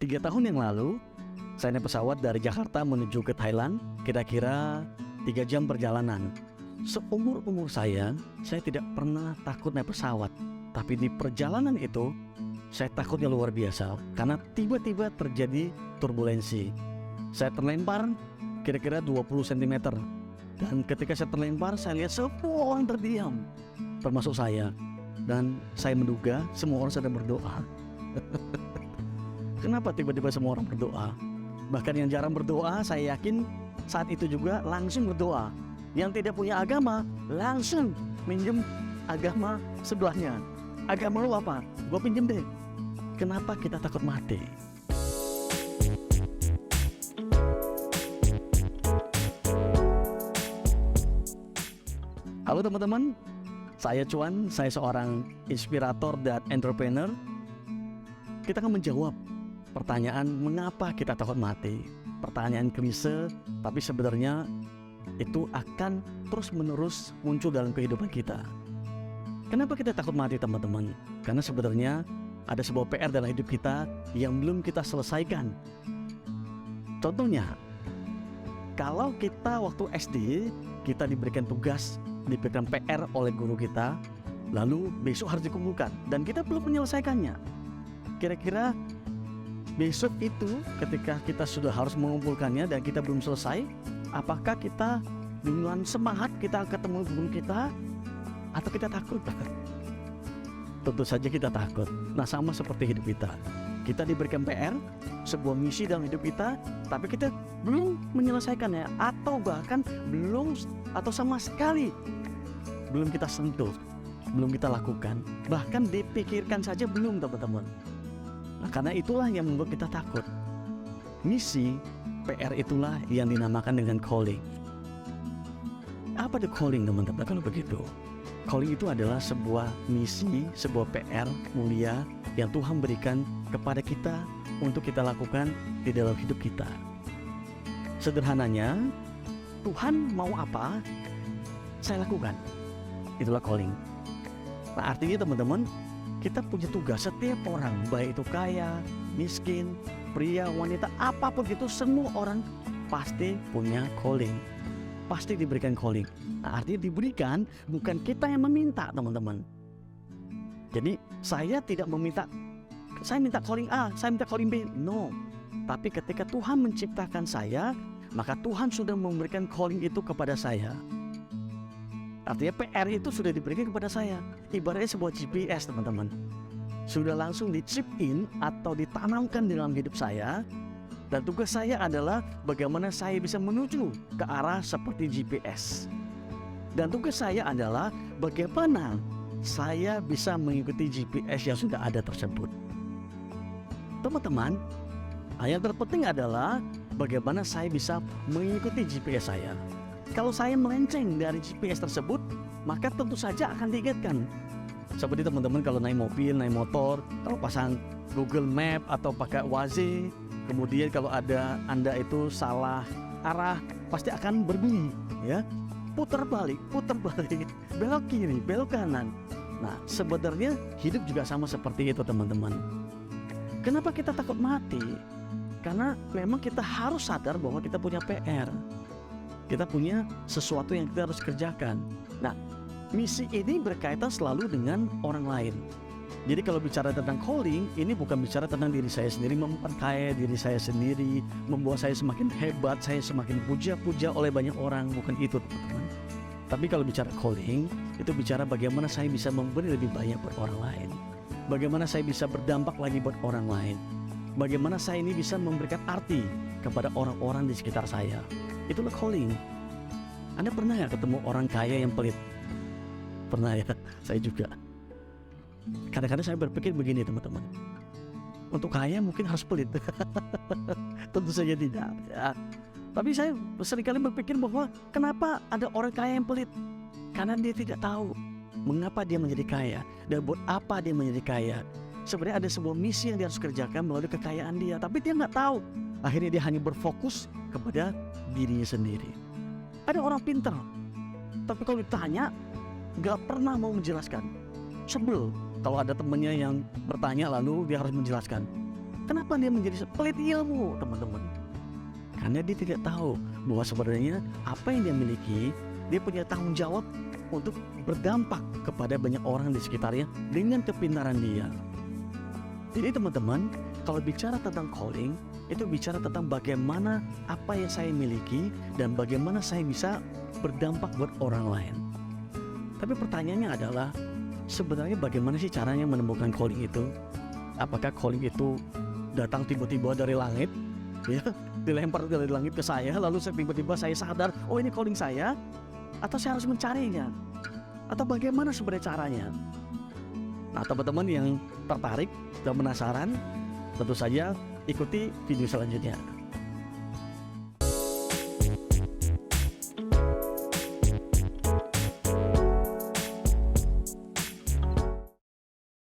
3 tahun yang lalu, saya naik pesawat dari Jakarta menuju ke Thailand, kira-kira 3 jam perjalanan. Seumur-umur saya tidak pernah takut naik pesawat. Tapi di perjalanan itu, saya takutnya luar biasa, karena tiba-tiba terjadi turbulensi. Saya terlempar kira-kira 20 cm. Dan ketika saya terlempar, saya lihat semua orang terdiam, termasuk saya. Dan saya menduga semua orang sedang berdoa. Kenapa tiba-tiba semua orang berdoa? Bahkan yang jarang berdoa, saya yakin saat itu juga langsung berdoa. Yang tidak punya agama, langsung minjem agama sebelahnya. Agama lu apa? Gue pinjem deh. Kenapa kita takut mati? Halo teman-teman, saya Cuan, saya seorang inspirator dan entrepreneur. Kita akan menjawab pertanyaan mengapa kita takut mati. Pertanyaan klise, tapi sebenarnya itu akan terus-menerus muncul dalam kehidupan kita. Kenapa kita takut mati teman-teman? Karena sebenarnya ada sebuah PR dalam hidup kita yang belum kita selesaikan. Contohnya, kalau kita waktu SD, kita diberikan tugas, diberikan PR oleh guru kita, lalu besok harus dikumpulkan, dan kita belum menyelesaikannya. Kira-kira besok itu ketika kita sudah harus mengumpulkannya dan kita belum selesai, apakah kita dengan semangat kita ketemu guru kita, atau kita takut? Tentu saja kita takut. Nah, sama seperti hidup kita. Kita diberikan PR, sebuah misi dalam hidup kita, tapi kita belum menyelesaikannya, atau bahkan belum, atau sama sekali belum kita sentuh, belum kita lakukan, bahkan dipikirkan saja belum teman-teman. Nah, karena itulah yang membuat kita takut. Misi, PR itulah yang dinamakan dengan calling. Apa the calling teman-teman? Kalau begitu, calling itu adalah sebuah misi, sebuah PR mulia yang Tuhan berikan kepada kita untuk kita lakukan di dalam hidup kita. Sederhananya, Tuhan mau apa, saya lakukan. Itulah calling. Nah, artinya teman-teman, kita punya tugas. Setiap orang, baik itu kaya, miskin, pria, wanita, apapun itu, semua orang pasti punya calling. Pasti diberikan calling. Nah, artinya diberikan, bukan kita yang meminta teman-teman. Jadi saya tidak meminta, saya minta calling A, saya minta calling B. No. Tapi ketika Tuhan menciptakan saya, maka Tuhan sudah memberikan calling itu kepada saya. Artinya PR itu sudah diberikan kepada saya. Ibaratnya sebuah GPS teman-teman. Sudah langsung di-chip in atau ditanamkan dalam hidup saya. Dan tugas saya adalah bagaimana saya bisa menuju ke arah seperti GPS. Dan tugas saya adalah bagaimana saya bisa mengikuti GPS yang sudah ada tersebut. Teman-teman, yang terpenting adalah bagaimana saya bisa mengikuti GPS saya. Kalau saya melenceng dari GPS tersebut, maka tentu saja akan diingatkan. Seperti teman-teman kalau naik mobil, naik motor, kalau pasang Google Map atau pakai Waze, kemudian kalau ada Anda itu salah arah, pasti akan berbunyi, ya. Putar balik, belok kiri, belok kanan. Nah, sebenarnya hidup juga sama seperti itu teman-teman. Kenapa kita takut mati? Karena memang kita harus sadar bahwa kita punya PR. Kita punya sesuatu yang kita harus kerjakan. Nah, misi ini berkaitan selalu dengan orang lain. Jadi kalau bicara tentang calling, ini bukan bicara tentang diri saya sendiri, memperkaya diri saya sendiri, membuat saya semakin hebat, saya semakin puja-puja oleh banyak orang. Bukan itu teman-teman. Tapi kalau bicara calling, itu bicara bagaimana saya bisa memberi lebih banyak buat orang lain. Bagaimana saya bisa berdampak lagi buat orang lain. Bagaimana saya ini bisa memberikan arti kepada orang-orang di sekitar saya. Itulah calling. Anda pernah nggak ketemu orang kaya yang pelit? Pernah ya, saya juga. Kadang-kadang saya berpikir begini teman-teman. Untuk kaya mungkin harus pelit. Tentu saja tidak ya. Tapi saya seringkali berpikir bahwa kenapa ada orang kaya yang pelit? Karena dia tidak tahu mengapa dia menjadi kaya dan buat apa dia menjadi kaya. Sebenarnya ada sebuah misi yang dia harus kerjakan melalui kekayaan dia, tapi dia nggak tahu. Akhirnya dia hanya berfokus kepada dirinya sendiri. Ada orang pintar, tapi kalau ditanya nggak pernah mau menjelaskan. Sebel kalau ada temannya yang bertanya lalu dia harus menjelaskan. Kenapa dia menjadi pelit ilmu, teman-teman? Karena dia tidak tahu bahwa sebenarnya apa yang dia miliki, dia punya tanggung jawab untuk berdampak kepada banyak orang di sekitarnya dengan kepintaran dia. Jadi teman-teman, kalau bicara tentang calling, itu bicara tentang bagaimana apa yang saya miliki dan bagaimana saya bisa berdampak buat orang lain. Tapi pertanyaannya adalah, sebenarnya bagaimana sih caranya menemukan calling itu? Apakah calling itu datang tiba-tiba dari langit, ya, dilempar dari langit ke saya, lalu tiba-tiba saya sadar, oh ini calling saya, atau saya harus mencarinya, atau bagaimana sebenarnya caranya? Nah, teman-teman yang tertarik dan penasaran, tentu saja ikuti video selanjutnya.